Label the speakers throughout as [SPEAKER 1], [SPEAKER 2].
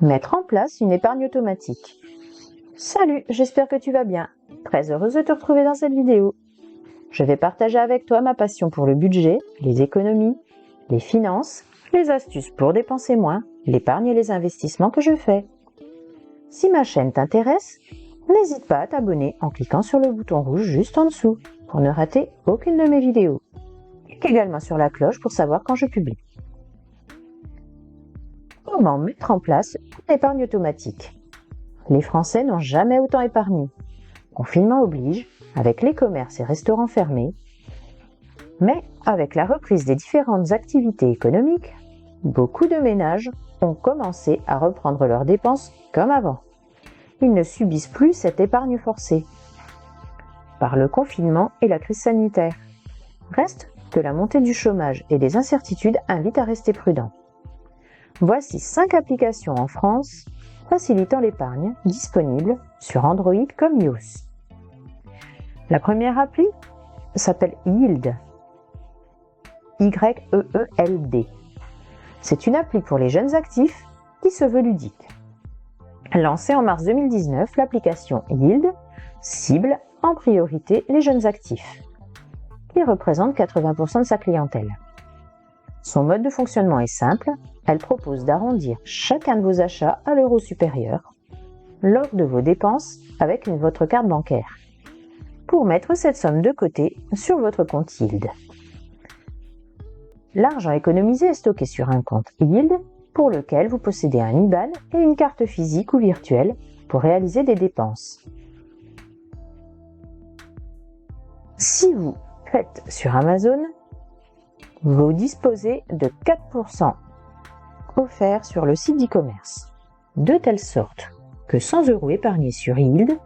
[SPEAKER 1] Mettre en place une épargne automatique. Salut, j'espère que tu vas bien. Très heureuse de te retrouver dans cette vidéo. Je vais partager avec toi ma passion pour le budget, les économies, les finances, les astuces pour dépenser moins, l'épargne et les investissements que je fais. Si ma chaîne t'intéresse, n'hésite pas à t'abonner en cliquant sur le bouton rouge juste en dessous pour ne rater aucune de mes vidéos. Clique également sur la cloche pour savoir quand je publie. Comment mettre en place une épargne automatique? Les Français n'ont jamais autant épargné. Confinement oblige, avec les commerces et restaurants fermés. Mais avec la reprise des différentes activités économiques, beaucoup de ménages ont commencé à reprendre leurs dépenses comme avant. Ils ne subissent plus cette épargne forcée par le confinement et la crise sanitaire. Reste que la montée du chômage et des incertitudes invitent à rester prudent. Voici 5 applications en France facilitant l'épargne disponibles sur Android comme iOS. La première appli s'appelle Yield. Y-E-E-L-D. C'est une appli pour les jeunes actifs qui se veut ludique. Lancée en mars 2019, l'application Yield cible en priorité les jeunes actifs, qui représentent 80% de sa clientèle. Son mode de fonctionnement est simple, elle propose d'arrondir chacun de vos achats à l'euro supérieur lors de vos dépenses avec votre carte bancaire, pour mettre cette somme de côté sur votre compte Yield. L'argent économisé est stocké sur un compte Yield pour lequel vous possédez un IBAN et une carte physique ou virtuelle pour réaliser des dépenses. Si vous faites sur Amazon, vous disposez de 4% offerts sur le site d'e-commerce, de telle sorte que 100 € épargnés sur Yield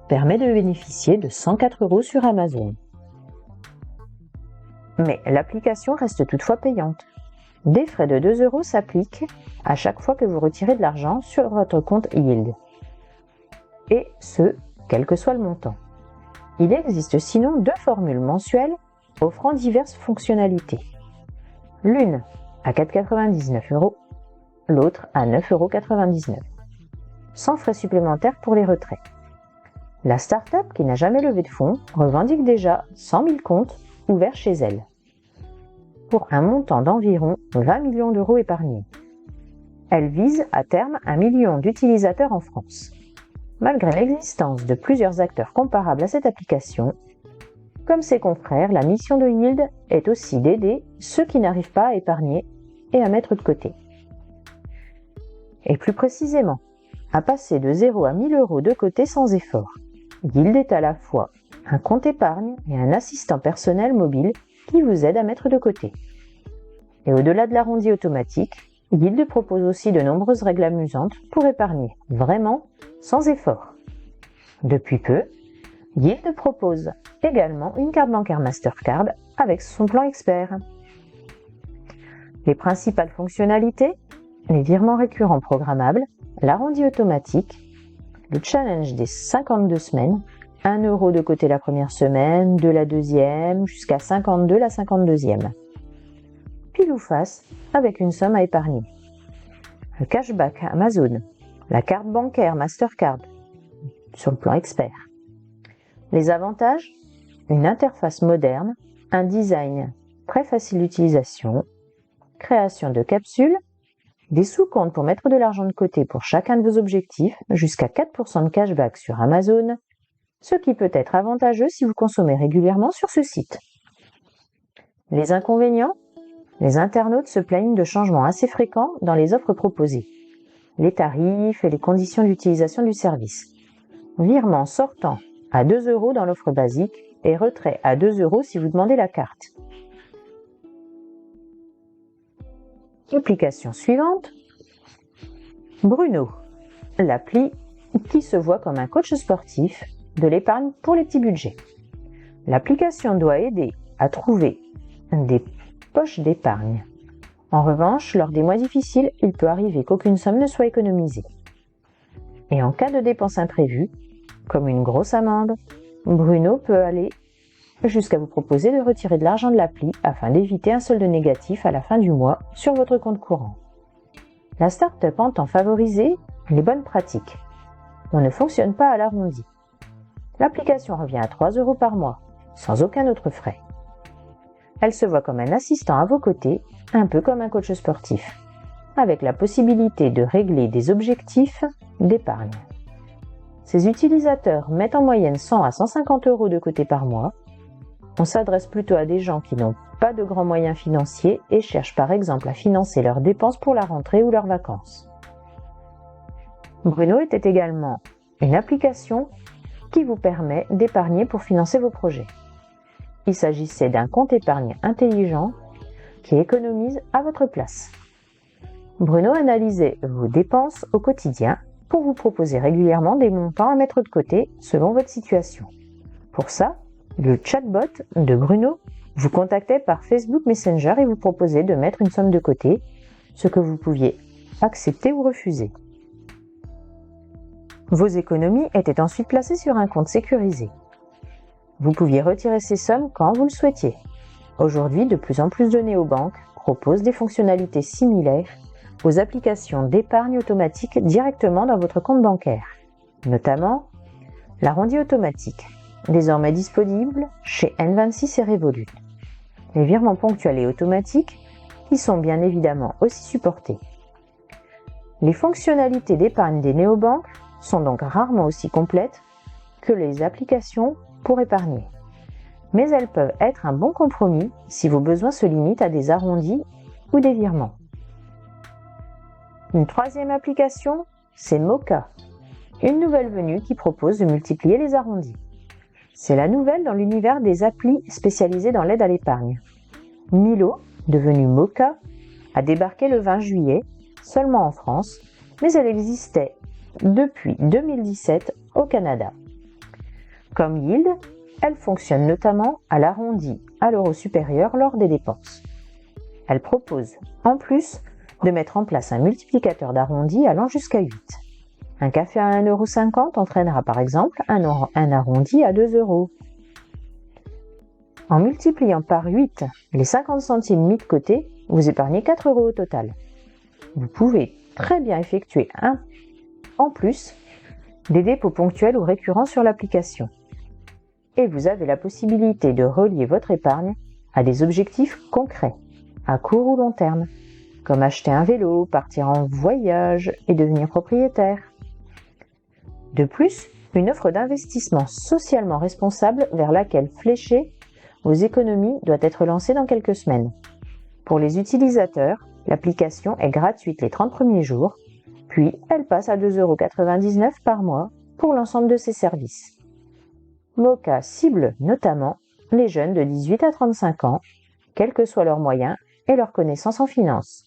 [SPEAKER 1] permet de bénéficier de 104 € sur Amazon. Mais l'application reste toutefois payante. Des frais de 2 € s'appliquent à chaque fois que vous retirez de l'argent sur votre compte Yield. Et ce, quel que soit le montant. Il existe sinon 2 formules mensuelles offrant diverses fonctionnalités. L'une à 4,99 €, l'autre à 9,99 €, sans frais supplémentaires pour les retraits. La start-up, qui n'a jamais levé de fonds, revendique déjà 100 000 comptes ouverts chez elle, pour un montant d'environ 20 millions d'euros épargnés. Elle vise à terme 1 million d'utilisateurs en France. Malgré l'existence de plusieurs acteurs comparables à cette application, comme ses confrères, la mission de Yield est aussi d'aider ceux qui n'arrivent pas à épargner et à mettre de côté. Et plus précisément, à passer de 0 à 1 000 € de côté sans effort. Yield est à la fois un compte épargne et un assistant personnel mobile qui vous aide à mettre de côté. Et au-delà de l'arrondi automatique, Yield propose aussi de nombreuses règles amusantes pour épargner vraiment sans effort. Depuis peu, Yield propose également une carte bancaire Mastercard avec son plan expert. Les principales fonctionnalités, les virements récurrents programmables, l'arrondi automatique, le challenge des 52 semaines, 1 € de côté la première semaine, de la deuxième, jusqu'à 52 la 52e. Pile ou face, avec une somme à épargner. Le cashback Amazon, la carte bancaire Mastercard, sur le plan expert. Les avantages, une interface moderne, un design très facile d'utilisation, création de capsules, des sous-comptes pour mettre de l'argent de côté pour chacun de vos objectifs, jusqu'à 4% de cashback sur Amazon, ce qui peut être avantageux si vous consommez régulièrement sur ce site. Les inconvénients, les internautes se plaignent de changements assez fréquents dans les offres proposées, les tarifs et les conditions d'utilisation du service. Virement sortant à 2 € dans l'offre basique et retrait à 2 € si vous demandez la carte. Application suivante, Bruno, l'appli qui se voit comme un coach sportif de l'épargne pour les petits budgets. L'application doit aider à trouver des poches d'épargne. En revanche, lors des mois difficiles, il peut arriver qu'aucune somme ne soit économisée. Et en cas de dépense imprévue, comme une grosse amende, Bruno peut aller jusqu'à vous proposer de retirer de l'argent de l'appli afin d'éviter un solde négatif à la fin du mois sur votre compte courant. La start-up entend favoriser les bonnes pratiques. On ne fonctionne pas à l'arrondi. L'application revient à 3 € par mois, sans aucun autre frais. Elle se voit comme un assistant à vos côtés, un peu comme un coach sportif, avec la possibilité de régler des objectifs d'épargne. Ses utilisateurs mettent en moyenne 100 à 150 € de côté par mois. On s'adresse plutôt à des gens qui n'ont pas de grands moyens financiers et cherchent par exemple à financer leurs dépenses pour la rentrée ou leurs vacances. Bruno était également une application qui vous permet d'épargner pour financer vos projets. Il s'agissait d'un compte épargne intelligent qui économise à votre place. Bruno analysait vos dépenses au quotidien pour vous proposer régulièrement des montants à mettre de côté selon votre situation. Pour ça, le chatbot de Bruno vous contactait par Facebook Messenger et vous proposait de mettre une somme de côté, ce que vous pouviez accepter ou refuser. Vos économies étaient ensuite placées sur un compte sécurisé. Vous pouviez retirer ces sommes quand vous le souhaitiez. Aujourd'hui, de plus en plus de néobanques proposent des fonctionnalités similaires aux applications d'épargne automatique directement dans votre compte bancaire, notamment l'arrondi automatique, désormais disponible chez N26 et Revolut. Les virements ponctuels et automatiques qui sont bien évidemment aussi supportés. Les fonctionnalités d'épargne des néobanques sont donc rarement aussi complètes que les applications pour épargner. Mais elles peuvent être un bon compromis si vos besoins se limitent à des arrondis ou des virements. Une troisième application, c'est Moka, une nouvelle venue qui propose de multiplier les arrondis. C'est la nouvelle dans l'univers des applis spécialisées dans l'aide à l'épargne. Milo, devenu Moka, a débarqué le 20 juillet, seulement en France, mais elle existait depuis 2017 au Canada. Comme Yield, elle fonctionne notamment à l'arrondi à l'euro supérieur lors des dépenses. Elle propose, en plus, de mettre en place un multiplicateur d'arrondi allant jusqu'à 8. Un café à 1,50 € entraînera par exemple un arrondi à 2 €. En multipliant par 8 les 50 centimes mis de côté, vous épargnez 4 € au total. Vous pouvez très bien effectuer en plus des dépôts ponctuels ou récurrents sur l'application. Et vous avez la possibilité de relier votre épargne à des objectifs concrets, à court ou long terme, comme acheter un vélo, partir en voyage et devenir propriétaire. De plus, une offre d'investissement socialement responsable vers laquelle flécher vos économies doit être lancée dans quelques semaines. Pour les utilisateurs, l'application est gratuite les 30 premiers jours, puis elle passe à 2,99 € par mois pour l'ensemble de ses services. Moka cible notamment les jeunes de 18 à 35 ans, quels que soient leurs moyens et leurs connaissances en finance.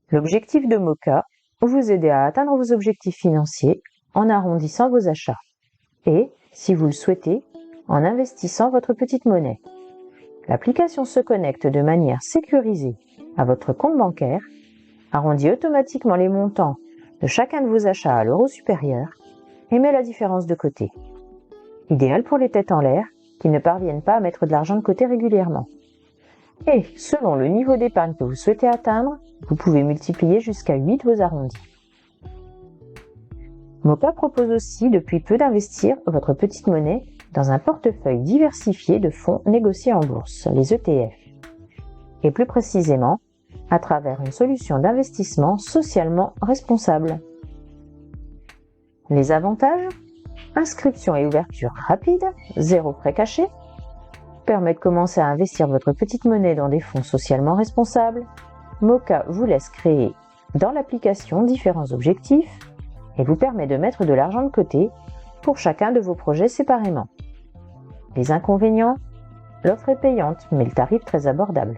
[SPEAKER 1] L'objectif de Moka, vous aider à atteindre vos objectifs financiers en arrondissant vos achats et, si vous le souhaitez, en investissant votre petite monnaie. L'application se connecte de manière sécurisée à votre compte bancaire, arrondit automatiquement les montants de chacun de vos achats à l'euro supérieur et met la différence de côté. Idéal pour les têtes en l'air qui ne parviennent pas à mettre de l'argent de côté régulièrement. Et selon le niveau d'épargne que vous souhaitez atteindre, vous pouvez multiplier jusqu'à 8 vos arrondis. Moka propose aussi depuis peu d'investir votre petite monnaie dans un portefeuille diversifié de fonds négociés en bourse, les ETF, et plus précisément à travers une solution d'investissement socialement responsable. Les avantages: inscription et ouverture rapide, 0 frais cachés, permet de commencer à investir votre petite monnaie dans des fonds socialement responsables. Moka vous laisse créer dans l'application différents objectifs et vous permet de mettre de l'argent de côté pour chacun de vos projets séparément. Les inconvénients: l'offre est payante, mais le tarif très abordable.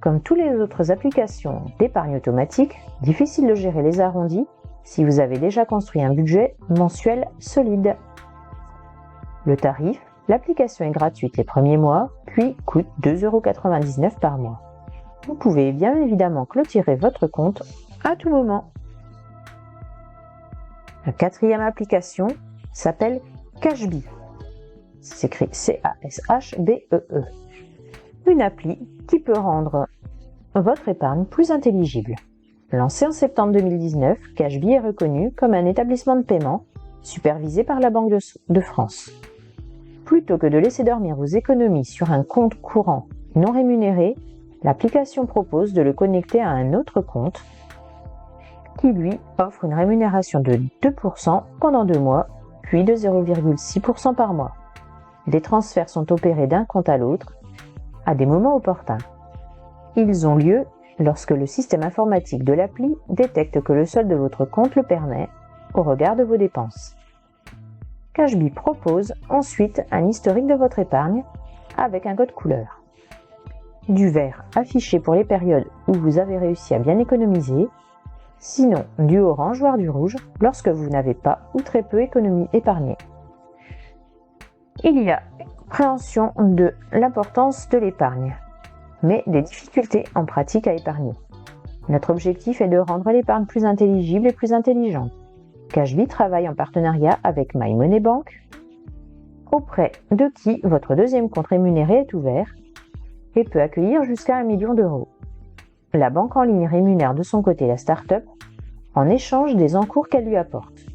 [SPEAKER 1] Comme toutes les autres applications d'épargne automatique, difficile de gérer les arrondis si vous avez déjà construit un budget mensuel solide. Le tarif: l'application est gratuite les premiers mois, puis coûte 2,99 € par mois. Vous pouvez bien évidemment clôturer votre compte à tout moment. La quatrième application s'appelle Cashbee. C'est s'écrit C-A-S-H-B-E-E. Une appli qui peut rendre votre épargne plus intelligible. Lancé en septembre 2019, Cashbee est reconnu comme un établissement de paiement supervisé par la Banque de France. Plutôt que de laisser dormir vos économies sur un compte courant non rémunéré, l'application propose de le connecter à un autre compte qui lui offre une rémunération de 2% pendant 2 mois, puis de 0,6% par mois. Les transferts sont opérés d'un compte à l'autre à des moments opportuns. Ils ont lieu lorsque le système informatique de l'appli détecte que le solde de votre compte le permet au regard de vos dépenses. Cashbee propose ensuite un historique de votre épargne avec un code couleur. Du vert affiché pour les périodes où vous avez réussi à bien économiser, sinon du orange voire du rouge lorsque vous n'avez pas ou très peu épargné. Il y a une compréhension de l'importance de l'épargne, mais des difficultés en pratique à épargner. Notre objectif est de rendre l'épargne plus intelligible et plus intelligente. Cashbee travaille en partenariat avec MyMoneyBank, auprès de qui votre deuxième compte rémunéré est ouvert et peut accueillir jusqu'à 1 million d'euros. La banque en ligne rémunère de son côté la start-up en échange des encours qu'elle lui apporte.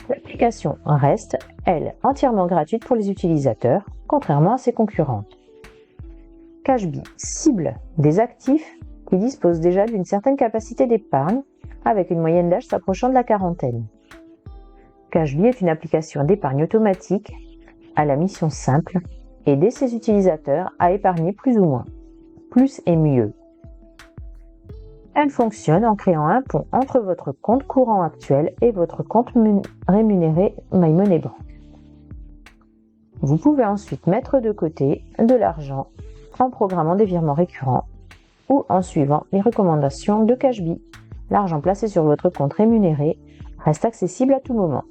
[SPEAKER 1] L'application reste, elle, entièrement gratuite pour les utilisateurs, contrairement à ses concurrentes. Cashbee cible des actifs qui disposent déjà d'une certaine capacité d'épargne, avec une moyenne d'âge s'approchant de la quarantaine. Cashbee est une application d'épargne automatique à la mission simple, aider ses utilisateurs à épargner plus ou moins, plus et mieux. Elle fonctionne en créant un pont entre votre compte courant actuel et votre compte rémunéré MyMoneyBank. Vous pouvez ensuite mettre de côté de l'argent en programmant des virements récurrents ou en suivant les recommandations de Cashbee. L'argent placé sur votre compte rémunéré reste accessible à tout moment.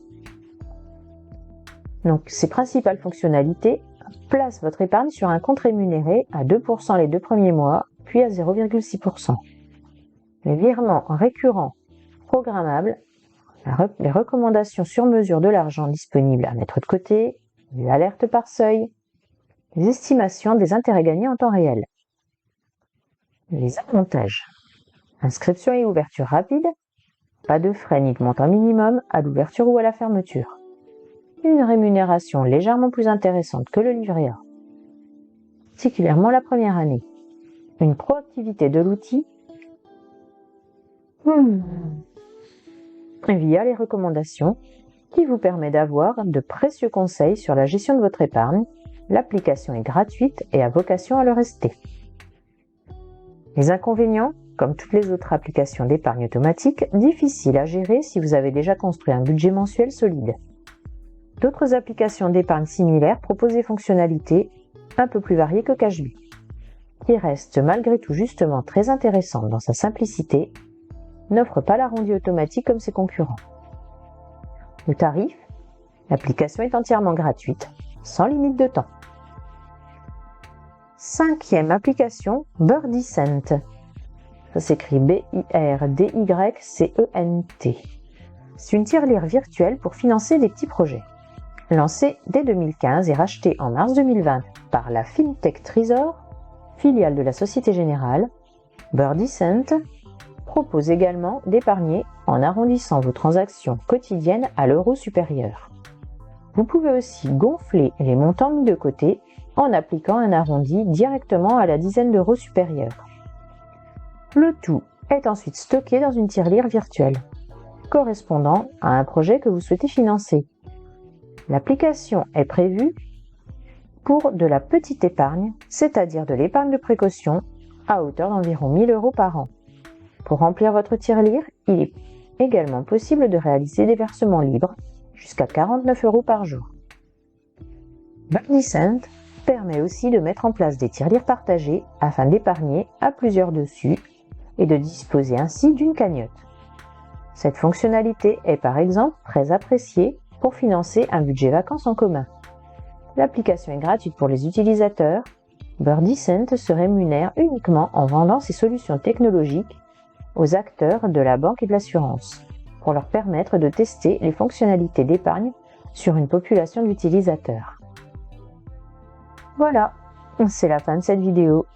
[SPEAKER 1] Donc, ses principales fonctionnalités: place votre épargne sur un compte rémunéré à 2% les 2 premiers mois, puis à 0,6%. Les virements récurrents programmables, les recommandations sur mesure de l'argent disponible à mettre de côté, les alertes par seuil, les estimations des intérêts gagnés en temps réel. Les avantages: inscription et ouverture rapide, pas de frais ni de montant minimum à l'ouverture ou à la fermeture. Une rémunération légèrement plus intéressante que le livret A, particulièrement la première année. Une proactivité de l'outil via les recommandations qui vous permet d'avoir de précieux conseils sur la gestion de votre épargne. L'application est gratuite et a vocation à le rester. Les inconvénients: comme toutes les autres applications d'épargne automatique, difficiles à gérer si vous avez déjà construit un budget mensuel solide. D'autres applications d'épargne similaires proposent des fonctionnalités un peu plus variées que Cashbee, qui reste malgré tout justement très intéressante dans sa simplicité, n'offre pas l'arrondi automatique comme ses concurrents. Le tarif: l'application est entièrement gratuite, sans limite de temps. 5e application, Birdicent. Ça s'écrit Birddycent. C'est une tirelire virtuelle pour financer des petits projets. Lancée dès 2015 et rachetée en mars 2020 par la FinTech Trésor, filiale de la Société Générale, Birdicent propose également d'épargner en arrondissant vos transactions quotidiennes à l'euro supérieur. Vous pouvez aussi gonfler les montants mis de côté en appliquant un arrondi directement à la dizaine d'euros supérieure. Le tout est ensuite stocké dans une tirelire virtuelle, correspondant à un projet que vous souhaitez financer. L'application est prévue pour de la petite épargne, c'est-à-dire de l'épargne de précaution, à hauteur d'environ 1 000 euros par an. Pour remplir votre tirelire, il est également possible de réaliser des versements libres jusqu'à 49 euros par jour. Birdicent permet aussi de mettre en place des tirelires partagées afin d'épargner à plusieurs dessus et de disposer ainsi d'une cagnotte. Cette fonctionnalité est par exemple très appréciée pour financer un budget vacances en commun. L'application est gratuite pour les utilisateurs. Birdicent se rémunère uniquement en vendant ses solutions technologiques aux acteurs de la banque et de l'assurance, pour leur permettre de tester les fonctionnalités d'épargne sur une population d'utilisateurs. Voilà, c'est la fin de cette vidéo.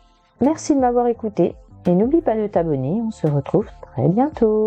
[SPEAKER 1] Merci de m'avoir écouté et n'oublie pas de t'abonner, on se retrouve très bientôt.